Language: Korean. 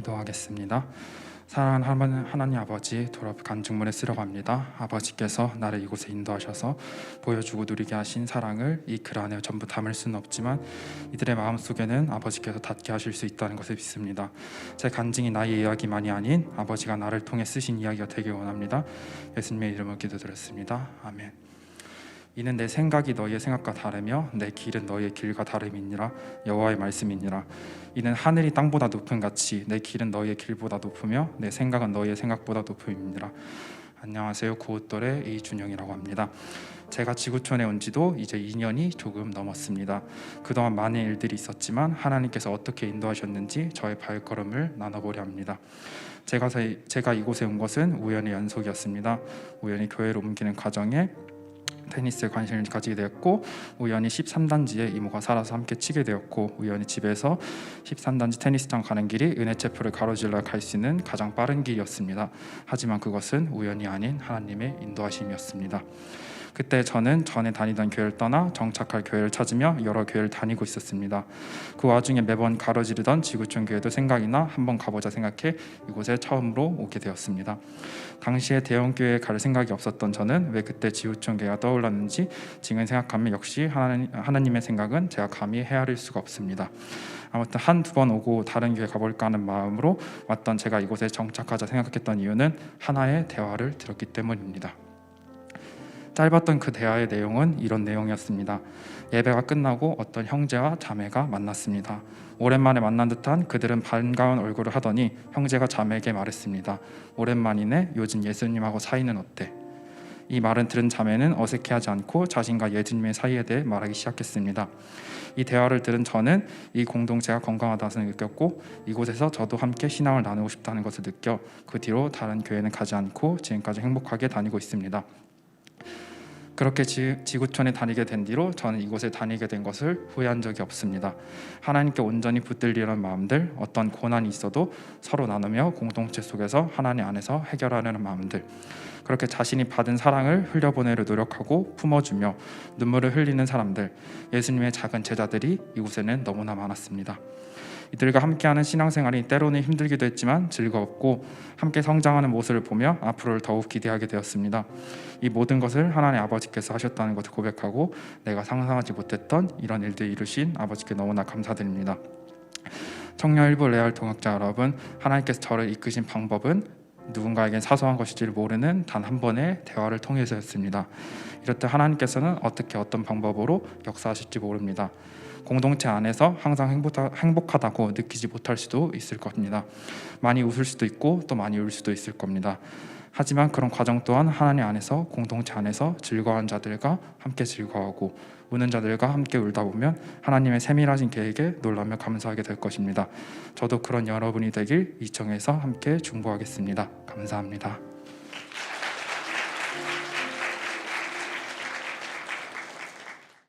기도하겠습니다. 사랑하는 하나님 아버지, 돌아올 간증문에 쓰려갑니다. 아버지께서 나를 이곳에 인도하셔서 보여주고 누리게 하신 사랑을 이 글 안에 전부 담을 수는 없지만 이들의 마음속에는 아버지께서 닿게 하실 수 있다는 것을 믿습니다. 제 간증이 나의 이야기만이 아닌 아버지가 나를 통해 쓰신 이야기가 되길 원합니다. 예수님의 이름으로 기도드렸습니다. 아멘. 이는 내 생각이 너희의 생각과 다르며 내 길은 너희의 길과 다름이니라. 여호와의 말씀이니라. 이는 하늘이 땅보다 높음 같이 내 길은 너희의 길보다 높으며 내 생각은 너희의 생각보다 높음이니라. 안녕하세요. 구호똘의 이준영이라고 합니다. 제가 지구촌에 온 지도 이제 2년이 조금 넘었습니다. 그동안 많은 일들이 있었지만 하나님께서 어떻게 인도하셨는지 저의 발걸음을 나눠보려 합니다. 제가 이곳에 온 것은 우연의 연속이었습니다. 우연히 교회로 옮기는 과정에 테니스에 관심을 가지게 되었고, 우연히 13단지에 이모가 살아서 함께 치게 되었고, 우연히 집에서 13단지 테니스장 가는 길이 은혜체프를 가로질러 갈 수 있는 가장 빠른 길이었습니다. 하지만 그것은 우연이 아닌 하나님의 인도하심이었습니다. 그때 저는 전에 다니던 교회를 떠나 정착할 교회를 찾으며 여러 교회를 다니고 있었습니다. 그 와중에 매번 가로지르던 지구촌 교회도 생각이나 한번 가보자 생각해 이곳에 처음으로 오게 되었습니다. 당시에 대형 교회에 갈 생각이 없었던 저는 왜 그때 지구촌 교회가 떠올랐는지 지금 생각하면 역시 하나님의 생각은 제가 감히 헤아릴 수가 없습니다. 아무튼 한두 번 오고 다른 교회 가볼까 하는 마음으로 왔던 제가 이곳에 정착하자 생각했던 이유는 하나의 대화를 들었기 때문입니다. 짧았던 그 대화의 내용은 이런 내용이었습니다. 예배가 끝나고 어떤 형제와 자매가 만났습니다. 오랜만에 만난 듯한 그들은 반가운 얼굴을 하더니 형제가 자매에게 말했습니다. 오랜만이네. 요즘 예수님하고 사이는 어때? 이 말은 들은 자매는 어색해하지 않고 자신과 예수님의 사이에 대해 말하기 시작했습니다. 이 대화를 들은 저는 이 공동체가 건강하다는 느꼈고, 이곳에서 저도 함께 신앙을 나누고 싶다는 것을 느껴 그 뒤로 다른 교회는 가지 않고 지금까지 행복하게 다니고 있습니다. 그렇게 지구촌에 다니게 된 뒤로 저는 이곳에 다니게 된 것을 후회한 적이 없습니다. 하나님께 온전히 붙들리려는 마음들, 어떤 고난이 있어도 서로 나누며 공동체 속에서 하나님 안에서 해결하려는 마음들, 그렇게 자신이 받은 사랑을 흘려보내려 노력하고 품어주며 눈물을 흘리는 사람들, 예수님의 작은 제자들이 이곳에는 너무나 많았습니다. 이들과 함께하는 신앙생활이 때로는 힘들기도 했지만 즐겁고 함께 성장하는 모습을 보며 앞으로를 더욱 기대하게 되었습니다. 이 모든 것을 하나님 아버지께서 하셨다는 것을 고백하고 내가 상상하지 못했던 이런 일들을 이루신 아버지께 너무나 감사드립니다. 청년일부 레알 동역자 여러분, 하나님께서 저를 이끄신 방법은 누군가에겐 사소한 것일지를 모르는 단 한 번의 대화를 통해서였습니다. 이렇듯 하나님께서는 어떻게 어떤 방법으로 역사하실지 모릅니다. 공동체 안에서 항상 행복하다고 느끼지 못할 수도 있을 겁니다. 많이 웃을 수도 있고 또 많이 울 수도 있을 겁니다. 하지만 그런 과정 또한 하나님 안에서, 공동체 안에서 즐거워하는 자들과 함께 즐거워하고 우는 자들과 함께 울다 보면 하나님의 세밀하신 계획에 놀라며 감사하게 될 것입니다. 저도 그런 여러분이 되길 이 청에서 함께 중보하겠습니다. 감사합니다.